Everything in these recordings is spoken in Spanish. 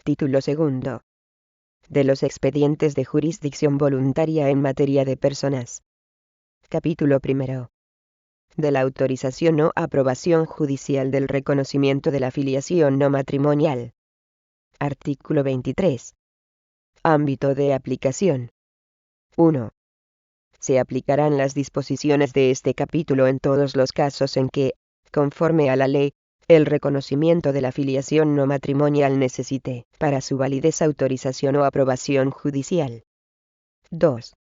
Título segundo. De los expedientes de jurisdicción voluntaria en materia de personas. Capítulo primero. De la autorización o aprobación judicial del reconocimiento de la filiación no matrimonial. Artículo 23. Ámbito de aplicación. 1. Se aplicarán las disposiciones de este capítulo en todos los casos en que, conforme a la ley, el reconocimiento de la filiación no matrimonial necesite, para su validez, autorización o aprobación judicial. 2.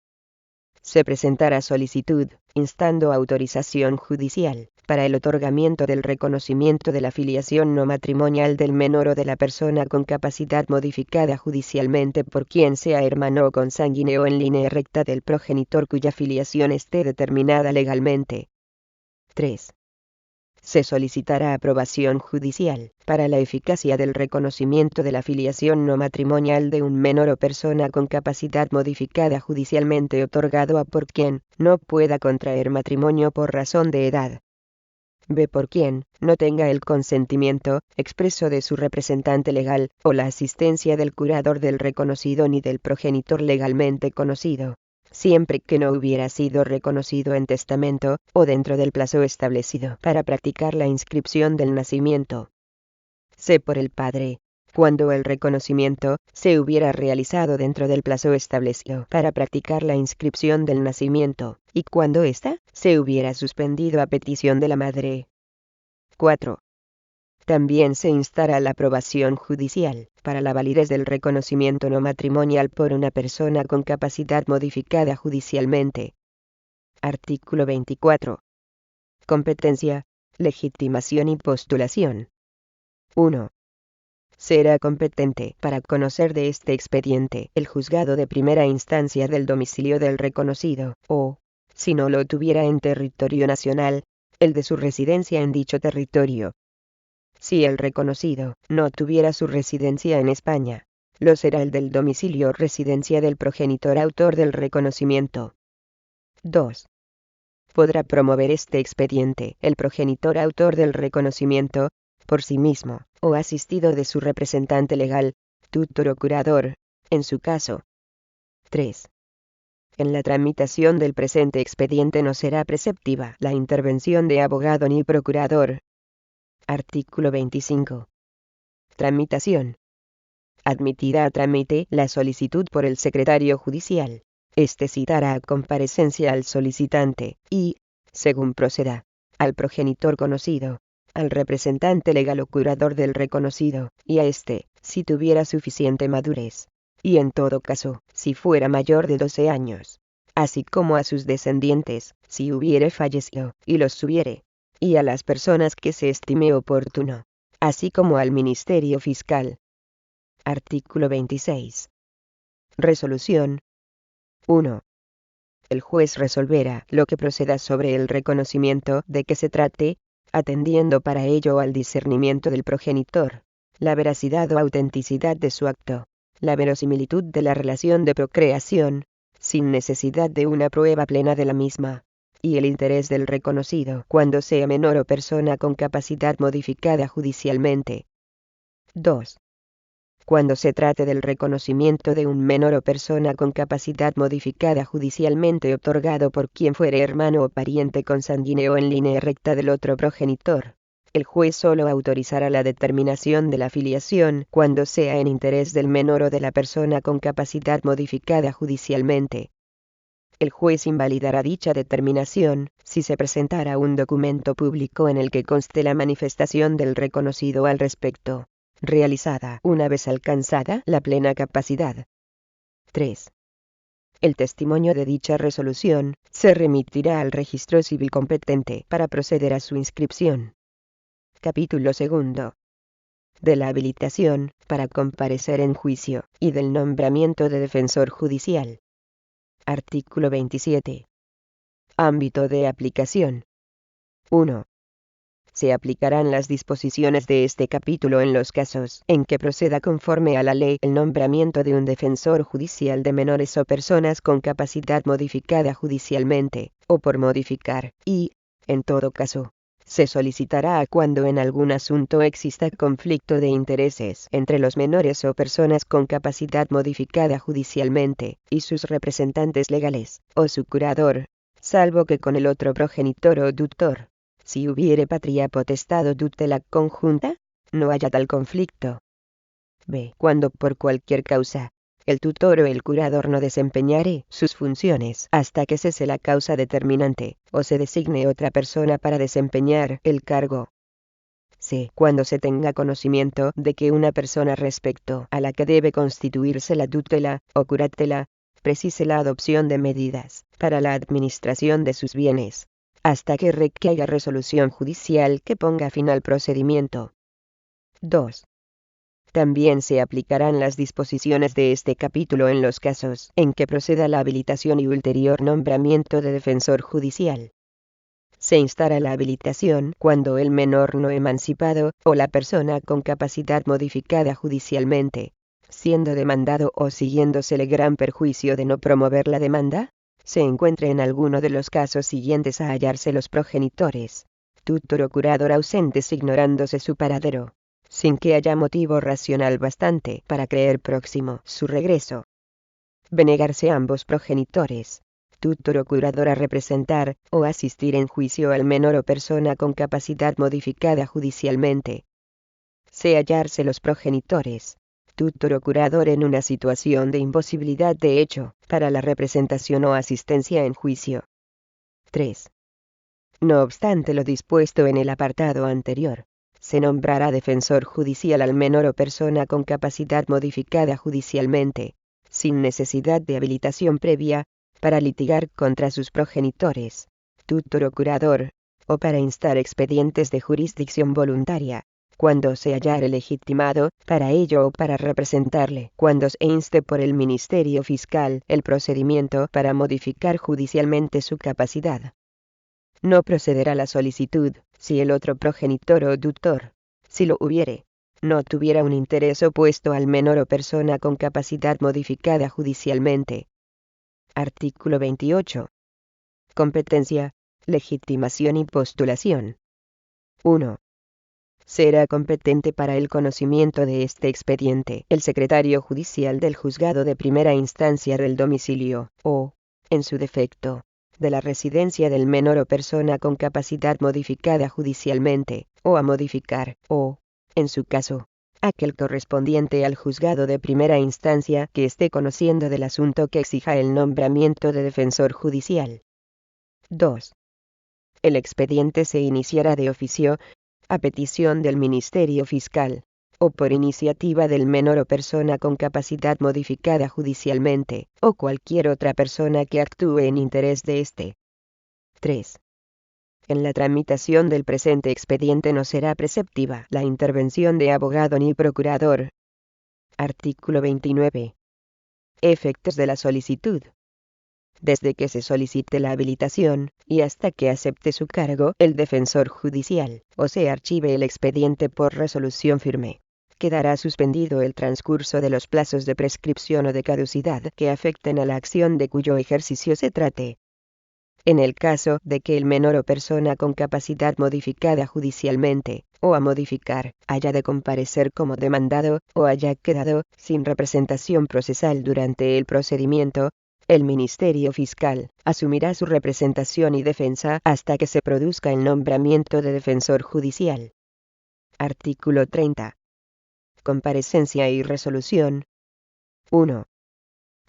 Se presentará solicitud, instando autorización judicial, para el otorgamiento del reconocimiento de la filiación no matrimonial del menor o de la persona con capacidad modificada judicialmente por quien sea hermano o consanguíneo en línea recta del progenitor cuya filiación esté determinada legalmente. 3. Se solicitará aprobación judicial, para la eficacia del reconocimiento de la filiación no matrimonial de un menor o persona con capacidad modificada judicialmente otorgado a por quien no pueda contraer matrimonio por razón de edad. B. Por quien no tenga el consentimiento expreso de su representante legal, o la asistencia del curador del reconocido ni del progenitor legalmente conocido, siempre que no hubiera sido reconocido en testamento, o dentro del plazo establecido para practicar la inscripción del nacimiento. C. Por el padre, cuando el reconocimiento se hubiera realizado dentro del plazo establecido para practicar la inscripción del nacimiento, y cuando ésta se hubiera suspendido a petición de la madre. 4. También se instará la aprobación judicial, para la validez del reconocimiento no matrimonial por una persona con capacidad modificada judicialmente. Artículo 24. Competencia, legitimación y postulación. 1. Será competente para conocer de este expediente el juzgado de primera instancia del domicilio del reconocido, o, si no lo tuviera en territorio nacional, el de su residencia en dicho territorio. Si el reconocido no tuviera su residencia en España, lo será el del domicilio o residencia del progenitor autor del reconocimiento. 2. Podrá promover este expediente el progenitor autor del reconocimiento, por sí mismo, o asistido de su representante legal, tutor o curador, en su caso. 3. En la tramitación del presente expediente no será preceptiva la intervención de abogado ni procurador. Artículo 25. Tramitación. Admitirá a trámite la solicitud por el secretario judicial. Este citará a comparecencia al solicitante y, según proceda, al progenitor conocido, al representante legal o curador del reconocido, y a este, si tuviera suficiente madurez, y en todo caso, si fuera mayor de 12 años, así como a sus descendientes, si hubiere fallecido, y los hubiere, y a las personas que se estime oportuno, así como al Ministerio Fiscal. Artículo 26. Resolución. 1. El juez resolverá lo que proceda sobre el reconocimiento de que se trate, atendiendo para ello al discernimiento del progenitor, la veracidad o autenticidad de su acto, la verosimilitud de la relación de procreación, sin necesidad de una prueba plena de la misma, y el interés del reconocido cuando sea menor o persona con capacidad modificada judicialmente. 2. Cuando se trate del reconocimiento de un menor o persona con capacidad modificada judicialmente otorgado por quien fuere hermano o pariente consanguíneo en línea recta del otro progenitor, el juez solo autorizará la determinación de la filiación cuando sea en interés del menor o de la persona con capacidad modificada judicialmente. El juez invalidará dicha determinación si se presentara un documento público en el que conste la manifestación del reconocido al respecto, realizada una vez alcanzada la plena capacidad. 3. El testimonio de dicha resolución se remitirá al registro civil competente para proceder a su inscripción. Capítulo segundo. De la habilitación para comparecer en juicio y del nombramiento de defensor judicial. Artículo 27. Ámbito de aplicación. 1. Se aplicarán las disposiciones de este capítulo en los casos en que proceda conforme a la ley el nombramiento de un defensor judicial de menores o personas con capacidad modificada judicialmente, o por modificar, y, en todo caso, se solicitará cuando en algún asunto exista conflicto de intereses entre los menores o personas con capacidad modificada judicialmente, y sus representantes legales, o su curador, salvo que con el otro progenitor o tutor, si hubiere patria potestad o tutela conjunta, no haya tal conflicto. B. Cuando por cualquier causa, el tutor o el curador no desempeñare sus funciones hasta que cese la causa determinante, o se designe otra persona para desempeñar el cargo. C. Cuando se tenga conocimiento de que una persona respecto a la que debe constituirse la tutela o curatela, precise la adopción de medidas para la administración de sus bienes, hasta que requiera resolución judicial que ponga fin al procedimiento. 2. También se aplicarán las disposiciones de este capítulo en los casos en que proceda la habilitación y ulterior nombramiento de defensor judicial. Se instará la habilitación cuando el menor no emancipado o la persona con capacidad modificada judicialmente, siendo demandado o siguiéndosele gran perjuicio de no promover la demanda, se encuentre en alguno de los casos siguientes a hallarse los progenitores, tutor o curador ausentes ignorándose su paradero, sin que haya motivo racional bastante para creer próximo su regreso. Negarse ambos progenitores, tutor o curador a representar o asistir en juicio al menor o persona con capacidad modificada judicialmente. Se hallarse los progenitores, tutor o curador en una situación de imposibilidad de hecho para la representación o asistencia en juicio. 3. No obstante lo dispuesto en el apartado anterior, se nombrará defensor judicial al menor o persona con capacidad modificada judicialmente, sin necesidad de habilitación previa, para litigar contra sus progenitores, tutor o curador, o para instar expedientes de jurisdicción voluntaria, cuando se hallare legitimado para ello o para representarle cuando se inste por el Ministerio Fiscal el procedimiento para modificar judicialmente su capacidad. No procederá la solicitud, si el otro progenitor o tutor, si lo hubiere, no tuviera un interés opuesto al menor o persona con capacidad modificada judicialmente. Artículo 28. Competencia, legitimación y postulación. 1. Será competente para el conocimiento de este expediente el secretario judicial del juzgado de primera instancia del domicilio, o, en su defecto, de la residencia del menor o persona con capacidad modificada judicialmente, o a modificar, o, en su caso, aquel correspondiente al juzgado de primera instancia que esté conociendo del asunto que exija el nombramiento de defensor judicial. 2. El expediente se iniciará de oficio, a petición del Ministerio Fiscal, o por iniciativa del menor o persona con capacidad modificada judicialmente, o cualquier otra persona que actúe en interés de éste. 3. En la tramitación del presente expediente no será preceptiva la intervención de abogado ni procurador. Artículo 29. Efectos de la solicitud. Desde que se solicite la habilitación, y hasta que acepte su cargo el defensor judicial, o se archive el expediente por resolución firme, quedará suspendido el transcurso de los plazos de prescripción o de caducidad que afecten a la acción de cuyo ejercicio se trate. En el caso de que el menor o persona con capacidad modificada judicialmente, o a modificar, haya de comparecer como demandado, o haya quedado sin representación procesal durante el procedimiento, el Ministerio Fiscal asumirá su representación y defensa hasta que se produzca el nombramiento de defensor judicial. Artículo 30. Comparecencia y resolución. 1.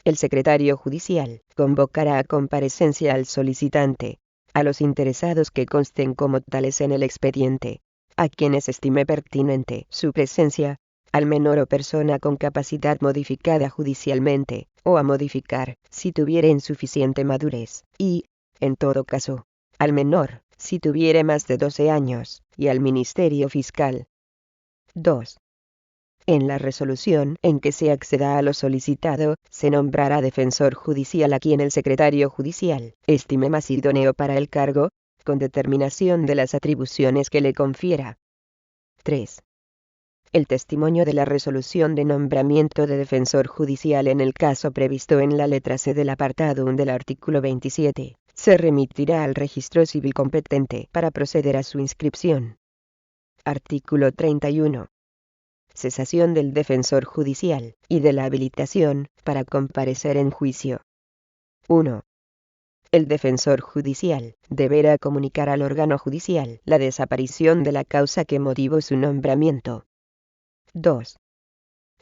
El secretario judicial convocará a comparecencia al solicitante, a los interesados que consten como tales en el expediente, a quienes estime pertinente su presencia, al menor o persona con capacidad modificada judicialmente, o a modificar, si tuviere insuficiente madurez, y, en todo caso, al menor, si tuviere más de 12 años, y al Ministerio Fiscal. 2. En la resolución en que se acceda a lo solicitado, se nombrará defensor judicial a quien el secretario judicial estime más idóneo para el cargo, con determinación de las atribuciones que le confiera. 3. El testimonio de la resolución de nombramiento de defensor judicial en el caso previsto en la letra C del apartado 1 del artículo 27, se remitirá al registro civil competente para proceder a su inscripción. Artículo 31. Cesación del defensor judicial y de la habilitación para comparecer en juicio. 1. El defensor judicial deberá comunicar al órgano judicial la desaparición de la causa que motivó su nombramiento. 2.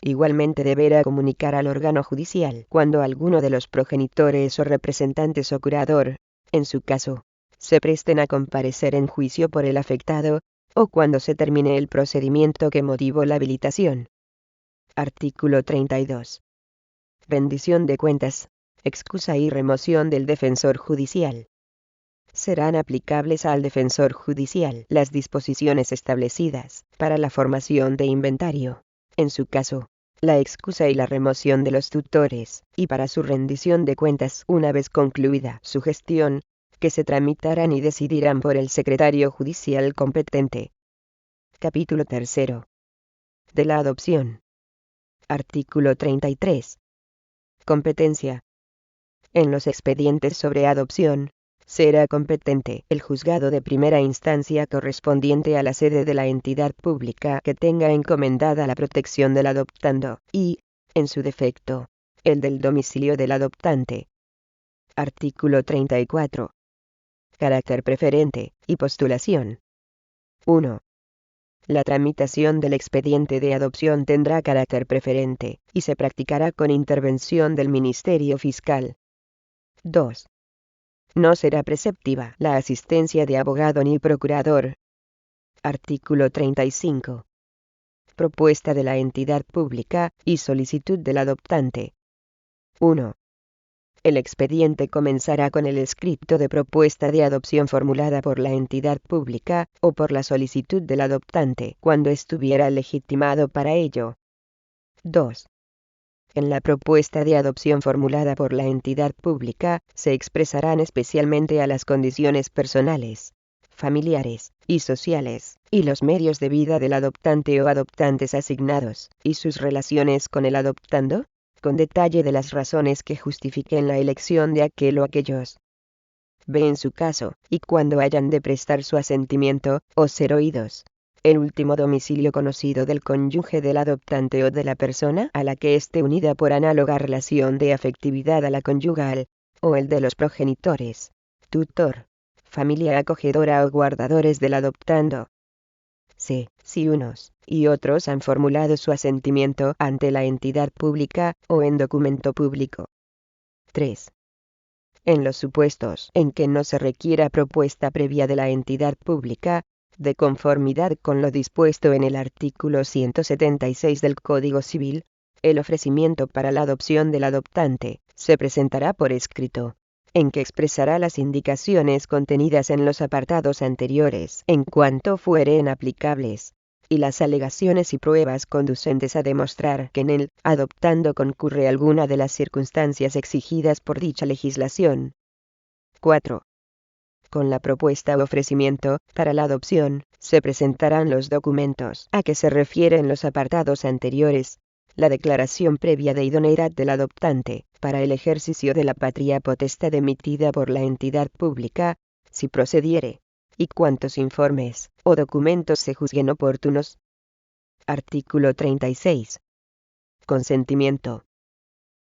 Igualmente deberá comunicar al órgano judicial cuando alguno de los progenitores o representantes o curador, en su caso, se presten a comparecer en juicio por el afectado, o cuando se termine el procedimiento que motivó la habilitación. Artículo 32. Rendición de cuentas, excusa y remoción del defensor judicial. Serán aplicables al defensor judicial las disposiciones establecidas para la formación de inventario, en su caso, la excusa y la remoción de los tutores, y para su rendición de cuentas una vez concluida su gestión, que se tramitarán y decidirán por el secretario judicial competente. Capítulo 3. De la adopción. Artículo 33. Competencia. En los expedientes sobre adopción, será competente el juzgado de primera instancia correspondiente a la sede de la entidad pública que tenga encomendada la protección del adoptando, y, en su defecto, el del domicilio del adoptante. Artículo 34. Carácter preferente y postulación. 1. La tramitación del expediente de adopción tendrá carácter preferente, y se practicará con intervención del Ministerio Fiscal. 2. No será preceptiva la asistencia de abogado ni procurador. Artículo 35. Propuesta de la entidad pública y solicitud del adoptante. 1. El expediente comenzará con el escrito de propuesta de adopción formulada por la entidad pública o por la solicitud del adoptante cuando estuviera legitimado para ello. 2. En la propuesta de adopción formulada por la entidad pública se expresarán especialmente a las condiciones personales, familiares y sociales, y los medios de vida del adoptante o adoptantes asignados, y sus relaciones con el adoptando, con detalle de las razones que justifiquen la elección de aquel o aquellos. B. En su caso, y cuando hayan de prestar su asentimiento, o ser oídos, el último domicilio conocido del cónyuge del adoptante o de la persona a la que esté unida por análoga relación de afectividad a la conyugal, o el de los progenitores, tutor, familia acogedora o guardadores del adoptando. C. Si unos y otros han formulado su asentimiento ante la entidad pública o en documento público. 3. En los supuestos en que no se requiera propuesta previa de la entidad pública, de conformidad con lo dispuesto en el artículo 176 del Código Civil, el ofrecimiento para la adopción del adoptante se presentará por escrito, en que expresará las indicaciones contenidas en los apartados anteriores en cuanto fueren aplicables, y las alegaciones y pruebas conducentes a demostrar que en el adoptando concurre alguna de las circunstancias exigidas por dicha legislación. 4. Con la propuesta o ofrecimiento para la adopción, se presentarán los documentos a que se refieren los apartados anteriores, la declaración previa de idoneidad del adoptante para el ejercicio de la patria potestad emitida por la entidad pública, si procediere, y cuantos informes o documentos se juzguen oportunos. Artículo 36. Consentimiento.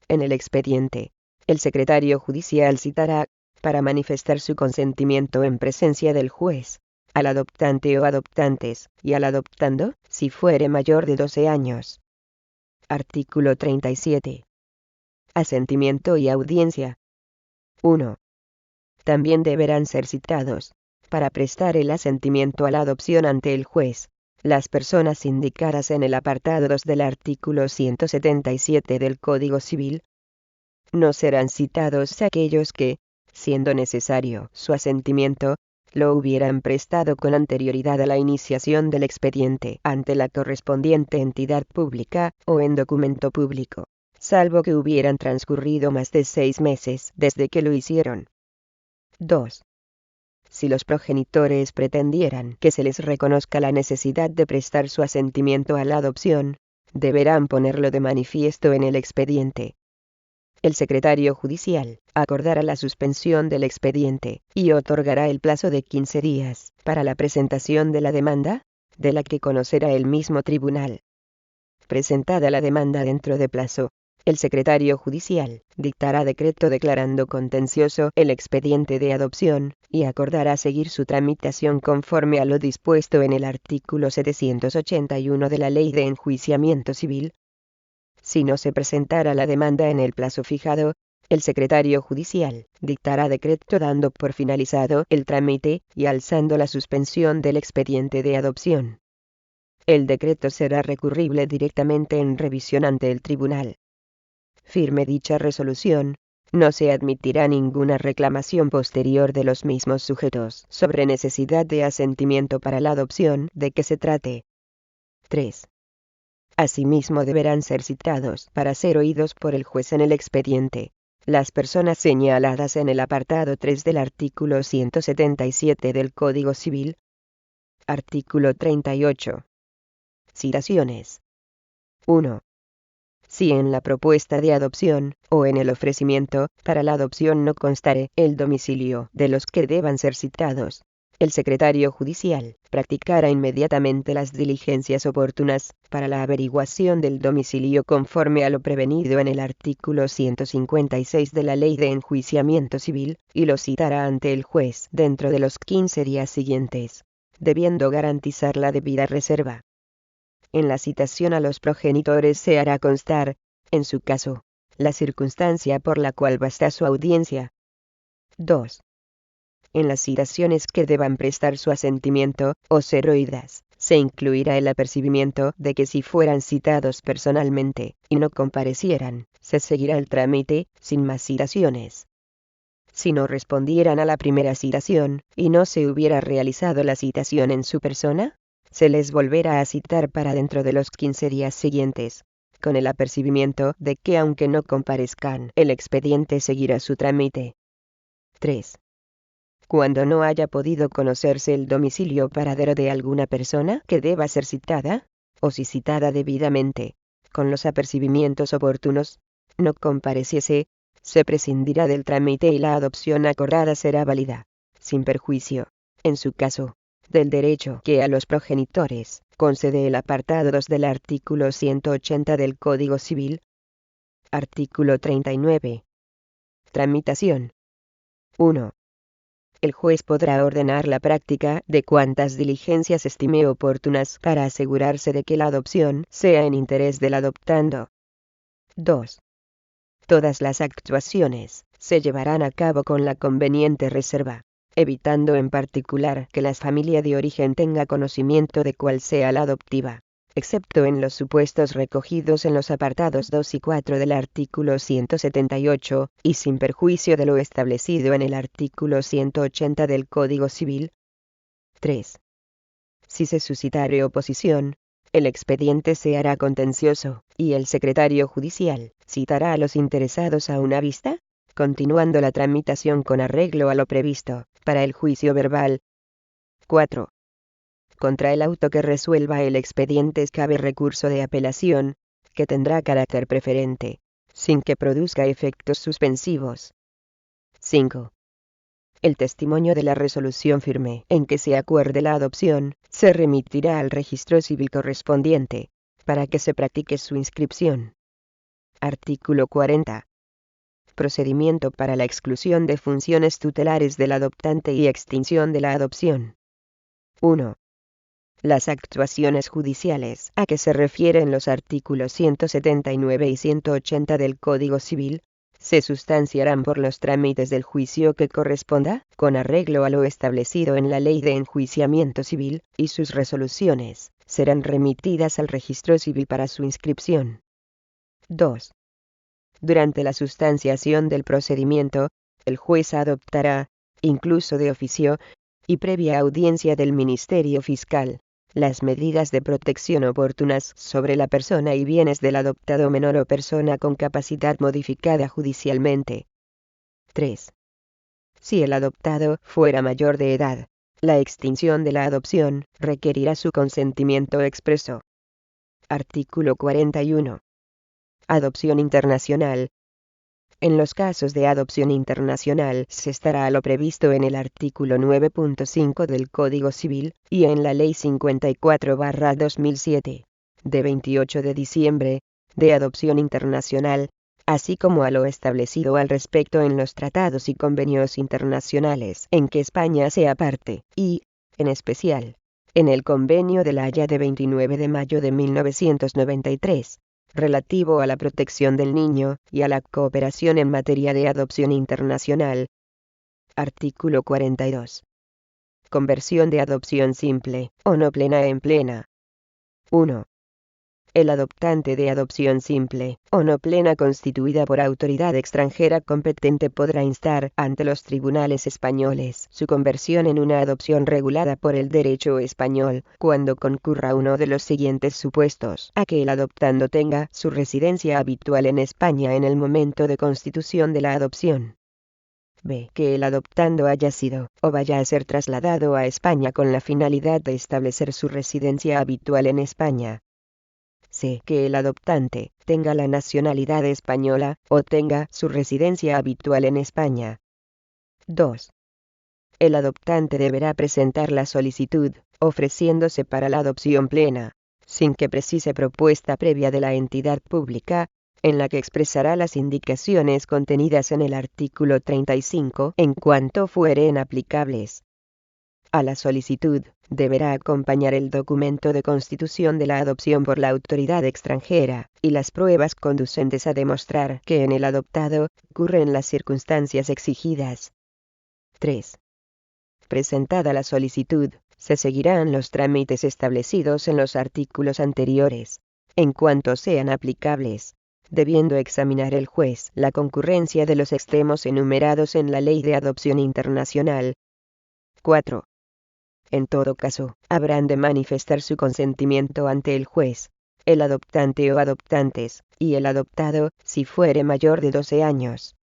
En el expediente, el secretario judicial citará, para manifestar su consentimiento en presencia del juez, al adoptante o adoptantes, y al adoptando, si fuere mayor de 12 años. Artículo 37. Asentimiento y audiencia. 1. También deberán ser citados, para prestar el asentimiento a la adopción ante el juez, las personas indicadas en el apartado 2 del artículo 177 del Código Civil. No serán citados aquellos que, siendo necesario su asentimiento, lo hubieran prestado con anterioridad a la iniciación del expediente ante la correspondiente entidad pública o en documento público, salvo que hubieran transcurrido más de 6 meses desde que lo hicieron. 2. Si los progenitores pretendieran que se les reconozca la necesidad de prestar su asentimiento a la adopción, deberán ponerlo de manifiesto en el expediente. el secretario judicial acordará la suspensión del expediente y otorgará el plazo de 15 días para la presentación de la demanda, de la que conocerá el mismo tribunal. Presentada la demanda dentro de plazo, el secretario judicial dictará decreto declarando contencioso el expediente de adopción y acordará seguir su tramitación conforme a lo dispuesto en el artículo 781 de la Ley de Enjuiciamiento Civil. Si no se presentara la demanda en el plazo fijado, el secretario judicial dictará decreto dando por finalizado el trámite y alzando la suspensión del expediente de adopción. El decreto será recurrible directamente en revisión ante el tribunal. Firme dicha resolución, no se admitirá ninguna reclamación posterior de los mismos sujetos sobre necesidad de asentimiento para la adopción de que se trate. 3. Asimismo deberán ser citados para ser oídos por el juez en el expediente las personas señaladas en el apartado 3 del artículo 177 del Código Civil. Artículo 38. Citaciones. 1. Si en la propuesta de adopción, o en el ofrecimiento para la adopción no constare el domicilio de los que deban ser citados, el secretario judicial practicará inmediatamente las diligencias oportunas para la averiguación del domicilio conforme a lo prevenido en el artículo 156 de la Ley de Enjuiciamiento Civil, y lo citará ante el juez dentro de los 15 días siguientes, debiendo garantizar la debida reserva. En la citación a los progenitores se hará constar, en su caso, la circunstancia por la cual basta su audiencia. 2. En las citaciones que deban prestar su asentimiento, o ser oídas, se incluirá el apercibimiento de que si fueran citados personalmente, y no comparecieran, se seguirá el trámite, sin más citaciones. Si no respondieran a la primera citación, y no se hubiera realizado la citación en su persona, se les volverá a citar para dentro de los 15 días siguientes, con el apercibimiento de que aunque no comparezcan, el expediente seguirá su trámite. 3. Cuando no haya podido conocerse el domicilio paradero de alguna persona que deba ser citada, o si citada debidamente, con los apercibimientos oportunos, no compareciese, se prescindirá del trámite y la adopción acordada será válida, sin perjuicio, en su caso, del derecho que a los progenitores concede el apartado 2 del artículo 180 del Código Civil. Artículo 39. Tramitación. 1. El juez podrá ordenar la práctica de cuantas diligencias estime oportunas para asegurarse de que la adopción sea en interés del adoptando. 2. Todas las actuaciones se llevarán a cabo con la conveniente reserva, evitando en particular que la familia de origen tenga conocimiento de cuál sea la adoptiva, excepto en los supuestos recogidos en los apartados 2 y 4 del artículo 178, y sin perjuicio de lo establecido en el artículo 180 del Código Civil. 3. Si se suscitare oposición, el expediente se hará contencioso, y el secretario judicial citará a los interesados a una vista, continuando la tramitación con arreglo a lo previsto para el juicio verbal. 4. Contra el auto que resuelva el expediente cabe recurso de apelación, que tendrá carácter preferente, sin que produzca efectos suspensivos. 5. El testimonio de la resolución firme en que se acuerde la adopción se remitirá al registro civil correspondiente, para que se practique su inscripción. Artículo 40. Procedimiento para la exclusión de funciones tutelares del adoptante y extinción de la adopción. 1. Las actuaciones judiciales a que se refieren los artículos 179 y 180 del Código Civil, se sustanciarán por los trámites del juicio que corresponda, con arreglo a lo establecido en la Ley de Enjuiciamiento Civil, y sus resoluciones serán remitidas al registro civil para su inscripción. 2. Durante la sustanciación del procedimiento, el juez adoptará, incluso de oficio, y previa audiencia del Ministerio Fiscal, las medidas de protección oportunas sobre la persona y bienes del adoptado menor o persona con capacidad modificada judicialmente. 3. Si el adoptado fuera mayor de edad, la extinción de la adopción requerirá su consentimiento expreso. Artículo 41. Adopción internacional. En los casos de adopción internacional se estará a lo previsto en el artículo 9.5 del Código Civil, y en la Ley 54/2007, de 28 de diciembre, de adopción internacional, así como a lo establecido al respecto en los tratados y convenios internacionales en que España sea parte, y, en especial, en el Convenio de La Haya de 29 de mayo de 1993, relativo a la protección del niño y a la cooperación en materia de adopción internacional. Artículo 42. Conversión de adopción simple o no plena en plena. 1. El adoptante de adopción simple o no plena constituida por autoridad extranjera competente podrá instar ante los tribunales españoles su conversión en una adopción regulada por el derecho español, cuando concurra uno de los siguientes supuestos: a que el adoptando tenga su residencia habitual en España en el momento de constitución de la adopción. B. Que el adoptando haya sido, o vaya a ser trasladado a España con la finalidad de establecer su residencia habitual en España. C. Que el adoptante tenga la nacionalidad española, o tenga su residencia habitual en España. 2. El adoptante deberá presentar la solicitud, ofreciéndose para la adopción plena, sin que precise propuesta previa de la entidad pública, en la que expresará las indicaciones contenidas en el artículo 35 en cuanto fueren aplicables. A la solicitud deberá acompañar el documento de constitución de la adopción por la autoridad extranjera, y las pruebas conducentes a demostrar que en el adoptado ocurren las circunstancias exigidas. 3. Presentada la solicitud, se seguirán los trámites establecidos en los artículos anteriores, en cuanto sean aplicables, debiendo examinar el juez la concurrencia de los extremos enumerados en la Ley de Adopción Internacional. 4. En todo caso, habrán de manifestar su consentimiento ante el juez, el adoptante o adoptantes, y el adoptado, si fuere mayor de 12 años.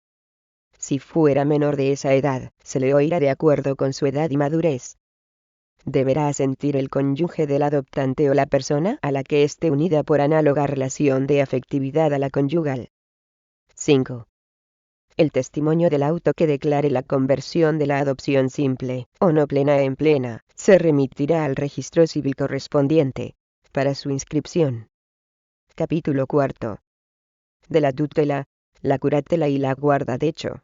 Si fuera menor de esa edad, se le oirá de acuerdo con su edad y madurez. Deberá asentir el cónyuge del adoptante o la persona a la que esté unida por análoga relación de afectividad a la conyugal. 5. El testimonio del auto que declare la conversión de la adopción simple, o no plena en plena, se remitirá al registro civil correspondiente, para su inscripción. Capítulo 4. De la tutela, la curatela y la guarda de hecho.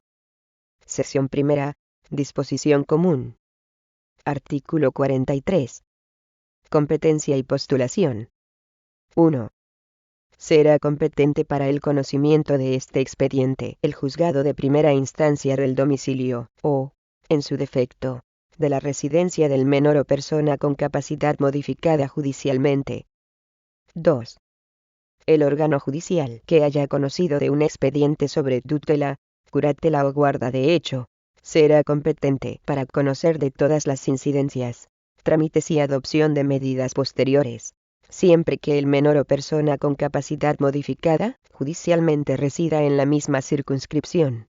Sección primera. Disposición común. Artículo 43. Competencia y postulación. 1. Será competente para el conocimiento de este expediente el juzgado de primera instancia del domicilio, o, en su defecto, de la residencia del menor o persona con capacidad modificada judicialmente. 2. El órgano judicial que haya conocido de un expediente sobre tutela, curatela o guarda de hecho, será competente para conocer de todas las incidencias, trámites y adopción de medidas posteriores, siempre que el menor o persona con capacidad modificada judicialmente resida en la misma circunscripción.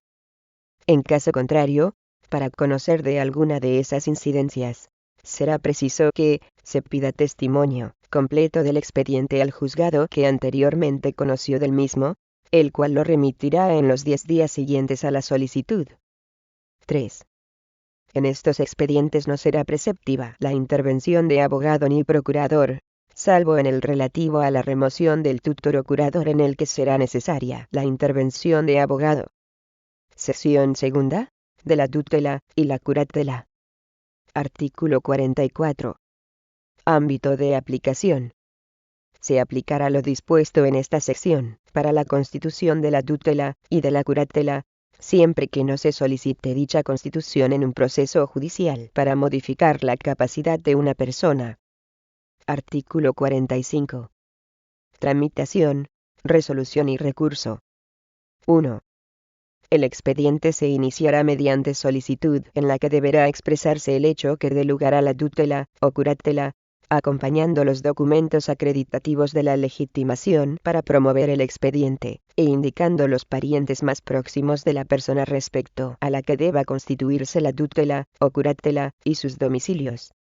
En caso contrario, para conocer de alguna de esas incidencias, será preciso que se pida testimonio completo del expediente al juzgado que anteriormente conoció del mismo, el cual lo remitirá en los 10 días siguientes a la solicitud. 3. En estos expedientes no será preceptiva la intervención de abogado ni procurador, salvo en el relativo a la remoción del tutor o curador, en el que será necesaria la intervención de abogado. Sección segunda. De la tutela y la curatela. Artículo 44. Ámbito de aplicación. Se aplicará lo dispuesto en esta sección para la constitución de la tutela y de la curatela, siempre que no se solicite dicha constitución en un proceso judicial para modificar la capacidad de una persona. Artículo 45. Tramitación, resolución y recurso. 1. El expediente se iniciará mediante solicitud en la que deberá expresarse el hecho que dé lugar a la tutela o curatela, acompañando los documentos acreditativos de la legitimación para promover el expediente, e indicando los parientes más próximos de la persona respecto a la que deba constituirse la tutela o curatela y sus domicilios.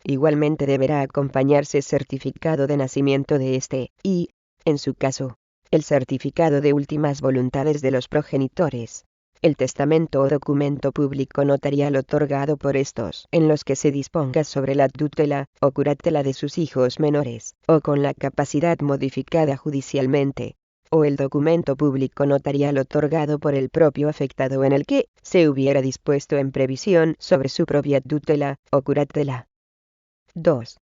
Igualmente deberá acompañarse certificado de nacimiento de éste, y, en su caso, el certificado de últimas voluntades de los progenitores, el testamento o documento público notarial otorgado por estos, en los que se disponga sobre la tutela o curatela de sus hijos menores, o con la capacidad modificada judicialmente, o el documento público notarial otorgado por el propio afectado en el que se hubiera dispuesto en previsión sobre su propia tutela o curatela. 2.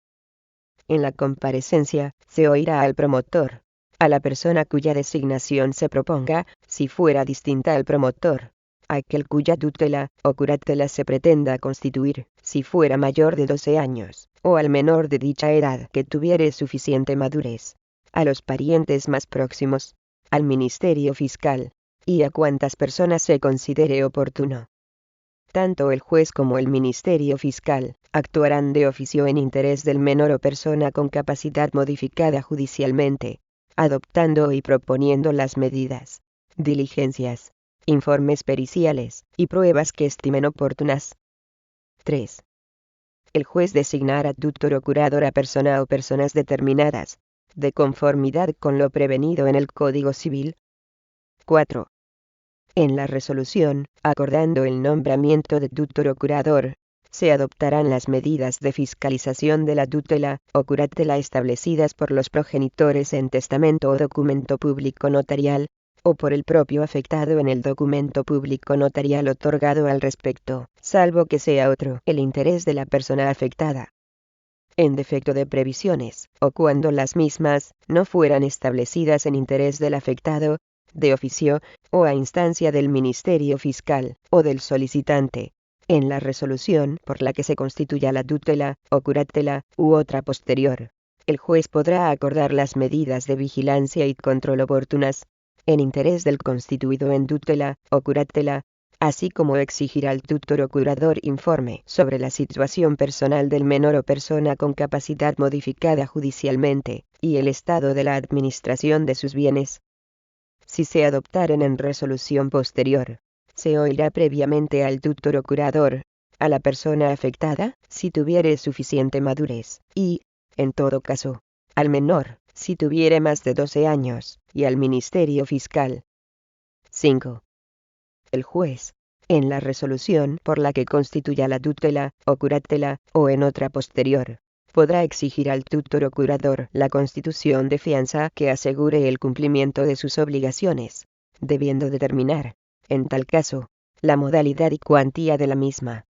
En la comparecencia, se oirá al promotor, a la persona cuya designación se proponga, si fuera distinta al promotor, aquel cuya tutela o curatela se pretenda constituir, si fuera mayor de 12 años, o al menor de dicha edad que tuviere suficiente madurez, a los parientes más próximos, al Ministerio Fiscal, y a cuantas personas se considere oportuno. Tanto el juez como el Ministerio Fiscal actuarán de oficio en interés del menor o persona con capacidad modificada judicialmente, adoptando y proponiendo las medidas, diligencias, informes periciales y pruebas que estimen oportunas. 3. El juez designará tutor o curador a persona o personas determinadas, de conformidad con lo prevenido en el Código Civil. 4. En la resolución, acordando el nombramiento de tutor o curador, se adoptarán las medidas de fiscalización de la tutela o curatela establecidas por los progenitores en testamento o documento público notarial, o por el propio afectado en el documento público notarial otorgado al respecto, salvo que sea otro el interés de la persona afectada. En defecto de previsiones, o cuando las mismas no fueran establecidas en interés del afectado, de oficio, o a instancia del Ministerio Fiscal, o del solicitante, en la resolución por la que se constituya la tutela, o curatela, u otra posterior, el juez podrá acordar las medidas de vigilancia y control oportunas, en interés del constituido en tutela, o curatela, así como exigir al tutor o curador informe sobre la situación personal del menor o persona con capacidad modificada judicialmente, y el estado de la administración de sus bienes. Si se adoptaren en resolución posterior, se oirá previamente al tutor o curador, a la persona afectada, si tuviere suficiente madurez, y, en todo caso, al menor, si tuviere más de 12 años, y al Ministerio Fiscal. 5. El juez, en la resolución por la que constituya la tutela o curatela, o en otra posterior, podrá exigir al tutor o curador la constitución de fianza que asegure el cumplimiento de sus obligaciones, debiendo determinar, en tal caso, la modalidad y cuantía de la misma.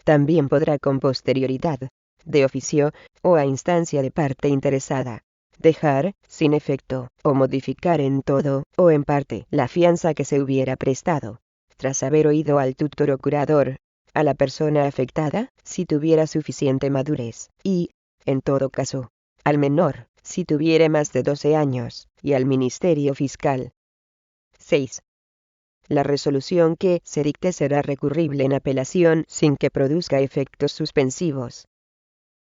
También podrá con posterioridad, de oficio, o a instancia de parte interesada, dejar, sin efecto, o modificar en todo, o en parte, la fianza que se hubiera prestado, tras haber oído al tutor o curador, a la persona afectada, si tuviera suficiente madurez, y, en todo caso, al menor, si tuviere más de 12 años, y al Ministerio Fiscal. 6. La resolución que se dicte será recurrible en apelación sin que produzca efectos suspensivos.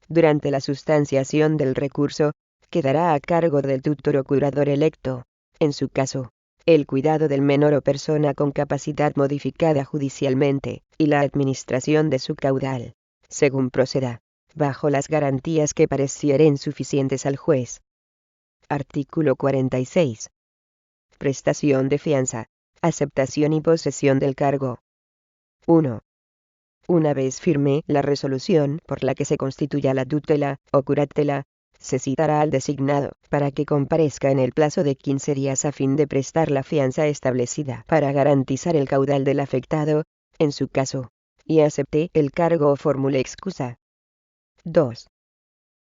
Durante la sustanciación del recurso, quedará a cargo del tutor o curador electo, en su caso, el cuidado del menor o persona con capacidad modificada judicialmente, y la administración de su caudal, según proceda, bajo las garantías que parecieren suficientes al juez. Artículo 46. Prestación de fianza, aceptación y posesión del cargo. 1. Una vez firme la resolución por la que se constituya la tutela o curatela, se citará al designado para que comparezca en el plazo de 15 días a fin de prestar la fianza establecida para garantizar el caudal del afectado, en su caso, y acepte el cargo o formule excusa. 2.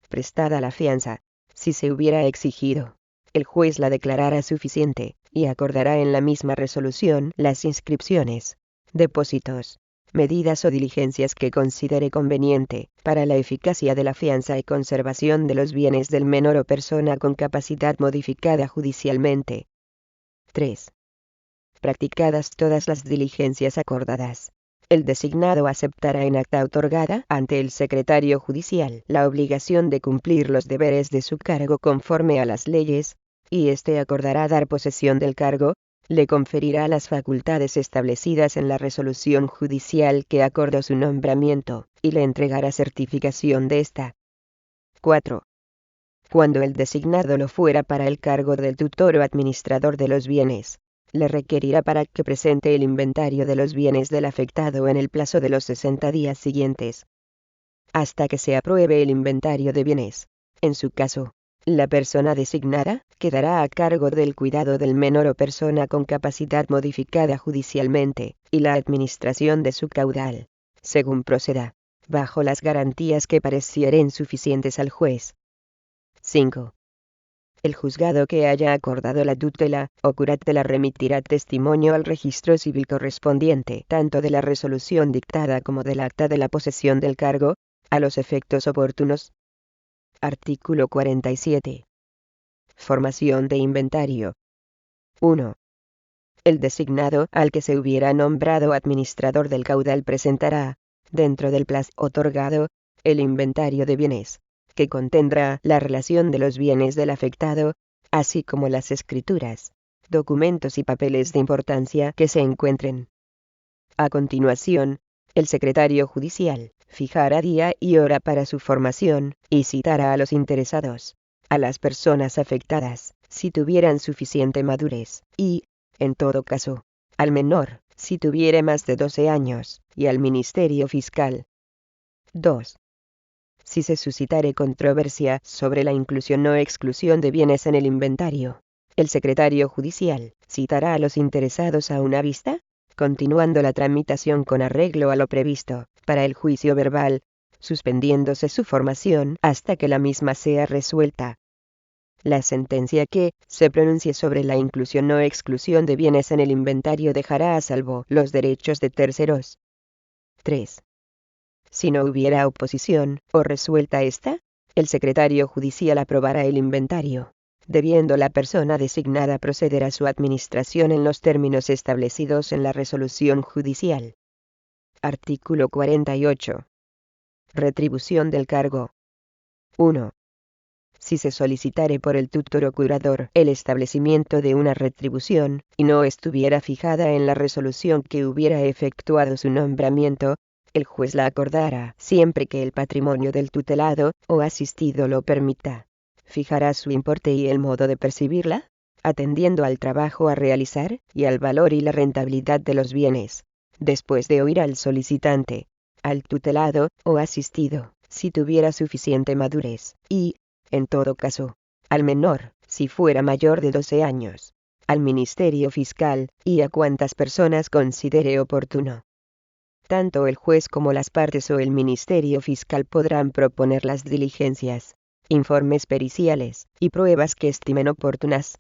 Prestada la fianza, si se hubiera exigido, el juez la declarará suficiente, y acordará en la misma resolución las inscripciones, depósitos, medidas o diligencias que considere conveniente, para la eficacia de la fianza y conservación de los bienes del menor o persona con capacidad modificada judicialmente. 3. Practicadas todas las diligencias acordadas, el designado aceptará en acta otorgada ante el secretario judicial la obligación de cumplir los deberes de su cargo conforme a las leyes, y éste acordará dar posesión del cargo, le conferirá las facultades establecidas en la resolución judicial que acordó su nombramiento, y le entregará certificación de esta. 4. cuando el designado lo fuera para el cargo del tutor o administrador de los bienes, le requerirá para que presente el inventario de los bienes del afectado en el plazo de los 60 días siguientes, hasta que se apruebe el inventario de bienes. En su caso, la persona designada quedará a cargo del cuidado del menor o persona con capacidad modificada judicialmente, y la administración de su caudal, según proceda, bajo las garantías que parecieren suficientes al juez. 5. El juzgado que haya acordado la tutela o curatela remitirá testimonio al registro civil correspondiente, tanto de la resolución dictada como del acta de la posesión del cargo, a los efectos oportunos. Artículo 47. Formación de inventario. 1. El designado al que se hubiera nombrado administrador del caudal presentará, dentro del plazo otorgado, el inventario de bienes, que contendrá la relación de los bienes del afectado, así como las escrituras, documentos y papeles de importancia que se encuentren. A continuación, el secretario judicial fijará día y hora para su formación, y citará a los interesados, a las personas afectadas, si tuvieran suficiente madurez, y, en todo caso, al menor, si tuviere más de 12 años, y al Ministerio Fiscal. 2. Si se suscitare controversia sobre la inclusión o exclusión de bienes en el inventario, el secretario judicial citará a los interesados a una vista, continuando la tramitación con arreglo a lo previsto para el juicio verbal, suspendiéndose su formación hasta que la misma sea resuelta. La sentencia que se pronuncie sobre la inclusión o exclusión de bienes en el inventario dejará a salvo los derechos de terceros. 3. Si no hubiera oposición, o resuelta esta, el secretario judicial aprobará el inventario, debiendo la persona designada proceder a su administración en los términos establecidos en la resolución judicial. Artículo 48. Retribución del cargo. 1. Si se solicitare por el tutor o curador el establecimiento de una retribución, y no estuviera fijada en la resolución que hubiera efectuado su nombramiento, el juez la acordará siempre que el patrimonio del tutelado o asistido lo permita. Fijará su importe y el modo de percibirla, atendiendo al trabajo a realizar y al valor y la rentabilidad de los bienes, después de oír al solicitante, al tutelado o asistido, si tuviera suficiente madurez, y, en todo caso, al menor, si fuera mayor de 12 años, al Ministerio Fiscal, y a cuantas personas considere oportuno. Tanto el juez como las partes o el Ministerio Fiscal podrán proponer las diligencias, informes periciales y pruebas que estimen oportunas.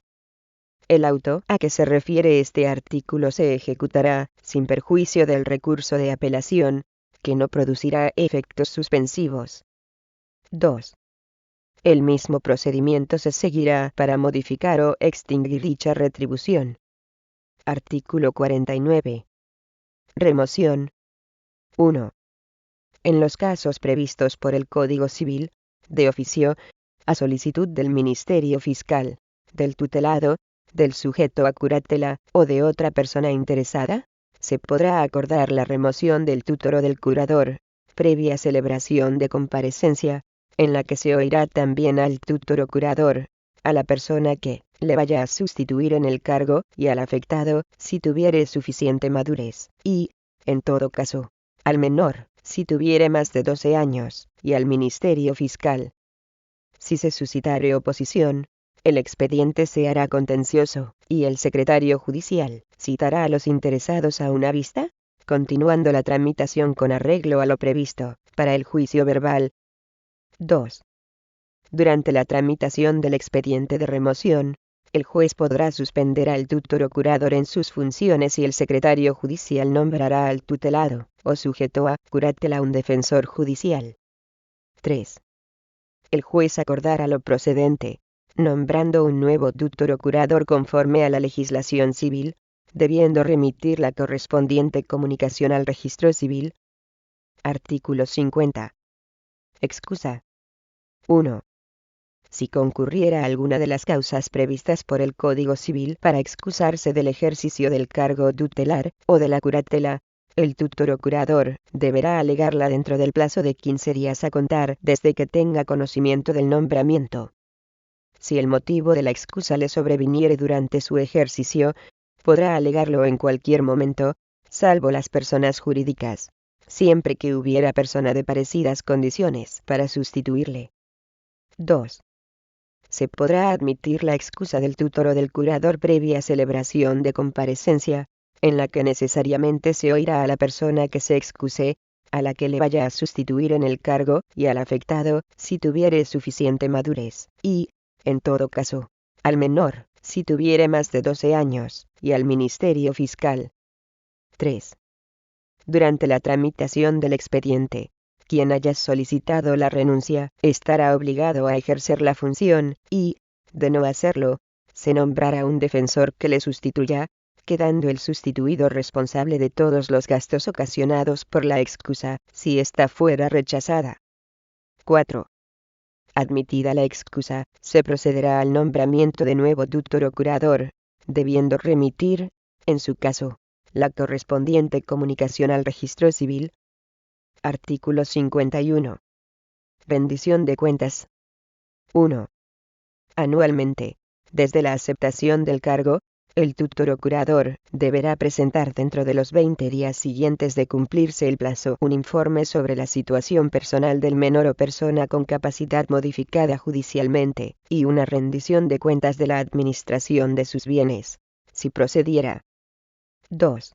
El auto a que se refiere este artículo se ejecutará, sin perjuicio del recurso de apelación, que no producirá efectos suspensivos. 2. El mismo procedimiento se seguirá para modificar o extinguir dicha retribución. Artículo 49. Remoción. 1. En los casos previstos por el Código Civil, de oficio, a solicitud del Ministerio Fiscal, del tutelado, del sujeto a curatela o de otra persona interesada, se podrá acordar la remoción del tutor o del curador, previa celebración de comparecencia, en la que se oirá también al tutor o curador, a la persona que le vaya a sustituir en el cargo y al afectado, si tuviere suficiente madurez, y, en todo caso, al menor, si tuviere más de 12 años, y al Ministerio Fiscal. Si se suscitare oposición, el expediente se hará contencioso, y el secretario judicial citará a los interesados a una vista, continuando la tramitación con arreglo a lo previsto para el juicio verbal. 2. Durante la tramitación del expediente de remoción, el juez podrá suspender al tutor o curador en sus funciones y el secretario judicial nombrará al tutelado o sujeto a curatela un defensor judicial. 3. El juez acordará lo procedente, nombrando un nuevo tutor o curador conforme a la legislación civil, debiendo remitir la correspondiente comunicación al registro civil. Artículo 50. Excusa. 1. Si concurriera alguna de las causas previstas por el Código Civil para excusarse del ejercicio del cargo tutelar o de la curatela, el tutor o curador deberá alegarla dentro del plazo de 15 días a contar desde que tenga conocimiento del nombramiento. si el motivo de la excusa le sobreviniere durante su ejercicio, podrá alegarlo en cualquier momento, salvo las personas jurídicas, siempre que hubiera persona de parecidas condiciones para sustituirle. 2. Se podrá admitir la excusa del tutor o del curador previa celebración de comparecencia, en la que necesariamente se oirá a la persona que se excuse, a la que le vaya a sustituir en el cargo, y al afectado, si tuviere suficiente madurez, y, en todo caso, al menor, si tuviere más de 12 años, y al Ministerio Fiscal. 3. Durante la tramitación del expediente, quien haya solicitado la renuncia, estará obligado a ejercer la función, y, de no hacerlo, se nombrará un defensor que le sustituya, quedando el sustituido responsable de todos los gastos ocasionados por la excusa, si ésta fuera rechazada. 4. Admitida la excusa, se procederá al nombramiento de nuevo tutor o curador, debiendo remitir, en su caso, la correspondiente comunicación al registro civil. Artículo 51. Rendición de cuentas. 1. Anualmente, desde la aceptación del cargo, el tutor o curador deberá presentar dentro de los 20 días siguientes de cumplirse el plazo un informe sobre la situación personal del menor o persona con capacidad modificada judicialmente, y una rendición de cuentas de la administración de sus bienes, si procediera. 2.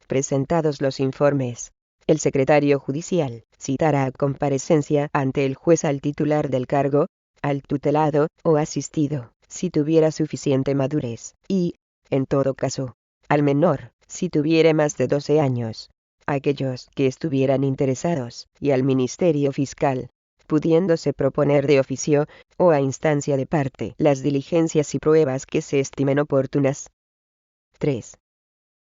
Presentados los informes, el secretario judicial citará a comparecencia ante el juez al titular del cargo, al tutelado o asistido, si tuviera suficiente madurez, y, en todo caso, al menor, si tuviere más de 12 años, aquellos que estuvieran interesados, y al Ministerio Fiscal, pudiéndose proponer de oficio, o a instancia de parte, las diligencias y pruebas que se estimen oportunas. 3.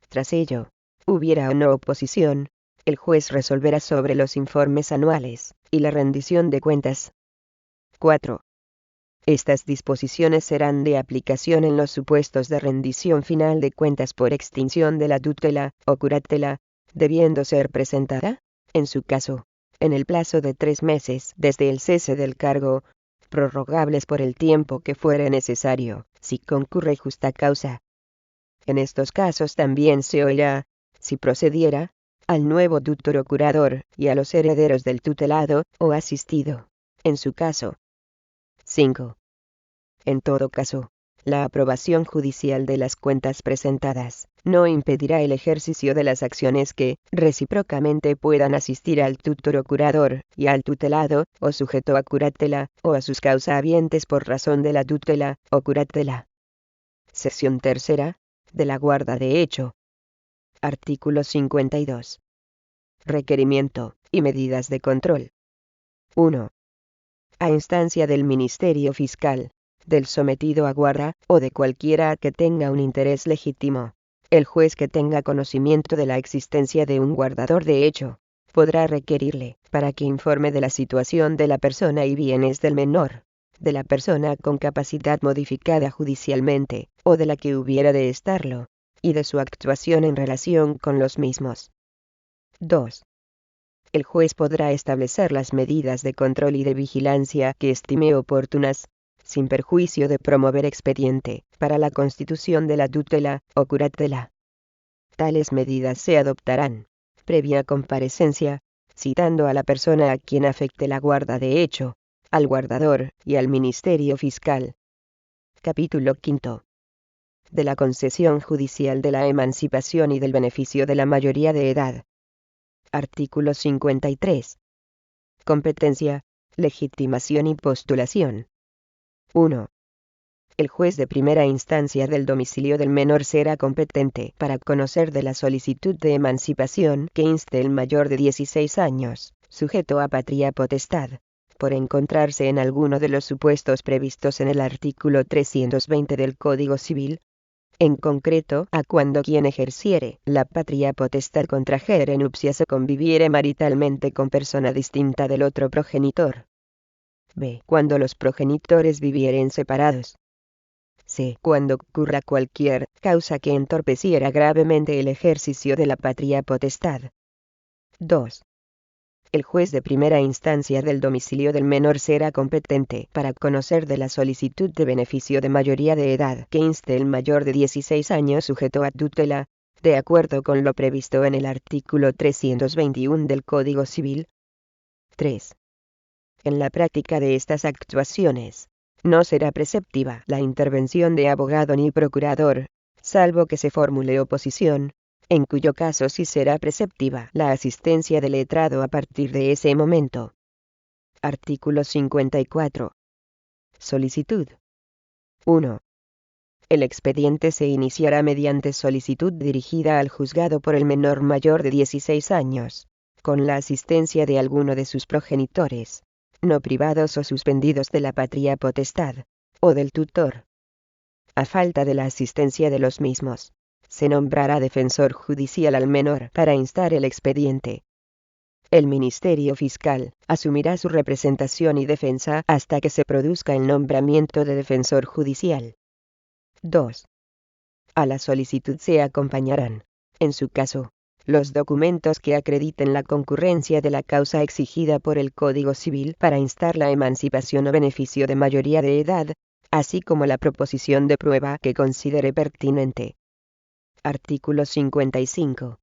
Tras ello, hubiera o no oposición, el juez resolverá sobre los informes anuales, y la rendición de cuentas. 4. Estas disposiciones serán de aplicación en los supuestos de rendición final de cuentas por extinción de la tutela, o curatela, debiendo ser presentada, en su caso, en el plazo de 3 meses desde el cese del cargo, prorrogables por el tiempo que fuere necesario, si concurre justa causa. En estos casos también se oirá, si procediera, al nuevo tutor o curador, y a los herederos del tutelado, o asistido, en su caso. 5. En todo caso, la aprobación judicial de las cuentas presentadas, no impedirá el ejercicio de las acciones que, recíprocamente puedan asistir al tutor o curador, y al tutelado, o sujeto a curatela, o a sus causahabientes por razón de la tutela, o curatela. Sección tercera, de la guarda de hecho. Artículo 52. Requerimiento, y medidas de control. 1. A instancia del Ministerio Fiscal, del sometido a guarda, o de cualquiera que tenga un interés legítimo, el juez que tenga conocimiento de la existencia de un guardador de hecho, podrá requerirle, para que informe de la situación de la persona y bienes del menor, de la persona con capacidad modificada judicialmente, o de la que hubiera de estarlo, y de su actuación en relación con los mismos. 2. El juez podrá establecer las medidas de control y de vigilancia que estime oportunas, sin perjuicio de promover expediente, para la constitución de la tutela, o curatela. Tales medidas se adoptarán, previa comparecencia, citando a la persona a quien afecte la guarda de hecho, al guardador, y al Ministerio Fiscal. Capítulo 5. De la concesión judicial de la emancipación y del beneficio de la mayoría de edad. Artículo 53. Competencia, legitimación y postulación. 1. El juez de primera instancia del domicilio del menor será competente para conocer de la solicitud de emancipación que inste el mayor de 16 años, sujeto a patria potestad, por encontrarse en alguno de los supuestos previstos en el artículo 320 del Código Civil, en concreto a cuando quien ejerciere la patria potestad contrajere nupcias o conviviere maritalmente con persona distinta del otro progenitor. B. Cuando los progenitores vivieren separados. C. Cuando ocurra cualquier causa que entorpeciera gravemente el ejercicio de la patria potestad. 2. El juez de primera instancia del domicilio del menor será competente para conocer de la solicitud de beneficio de mayoría de edad que inste el mayor de 16 años sujeto a tutela, de acuerdo con lo previsto en el artículo 321 del Código Civil. 3. En la práctica de estas actuaciones, no será preceptiva la intervención de abogado ni procurador, salvo que se formule oposición, en cuyo caso sí será preceptiva la asistencia del letrado a partir de ese momento. Artículo 54. Solicitud. 1. El expediente se iniciará mediante solicitud dirigida al juzgado por el menor mayor de 16 años, con la asistencia de alguno de sus progenitores, no privados o suspendidos de la patria potestad, o del tutor. A falta de la asistencia de los mismos, se nombrará defensor judicial al menor para instar el expediente. El Ministerio Fiscal asumirá su representación y defensa hasta que se produzca el nombramiento de defensor judicial. 2. A la solicitud se acompañarán, en su caso, los documentos que acrediten la concurrencia de la causa exigida por el Código Civil para instar la emancipación o beneficio de mayoría de edad, así como la proposición de prueba que considere pertinente. Artículo 55.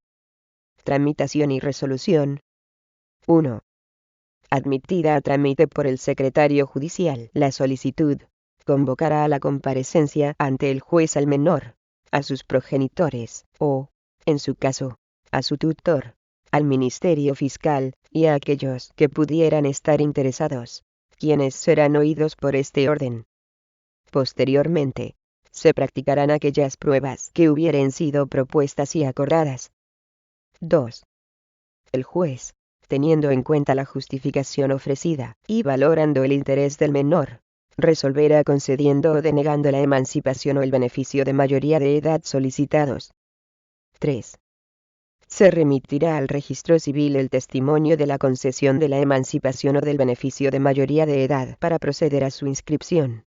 Tramitación y resolución. 1. Admitida a trámite por el secretario judicial la solicitud, convocará a la comparecencia ante el juez al menor, a sus progenitores, o, en su caso, a su tutor, al Ministerio Fiscal, y a aquellos que pudieran estar interesados, quienes serán oídos por este orden. Posteriormente, se practicarán aquellas pruebas que hubieren sido propuestas y acordadas. 2. El juez, teniendo en cuenta la justificación ofrecida y valorando el interés del menor, resolverá concediendo o denegando la emancipación o el beneficio de mayoría de edad solicitados. 3. Se remitirá al registro civil el testimonio de la concesión de la emancipación o del beneficio de mayoría de edad para proceder a su inscripción.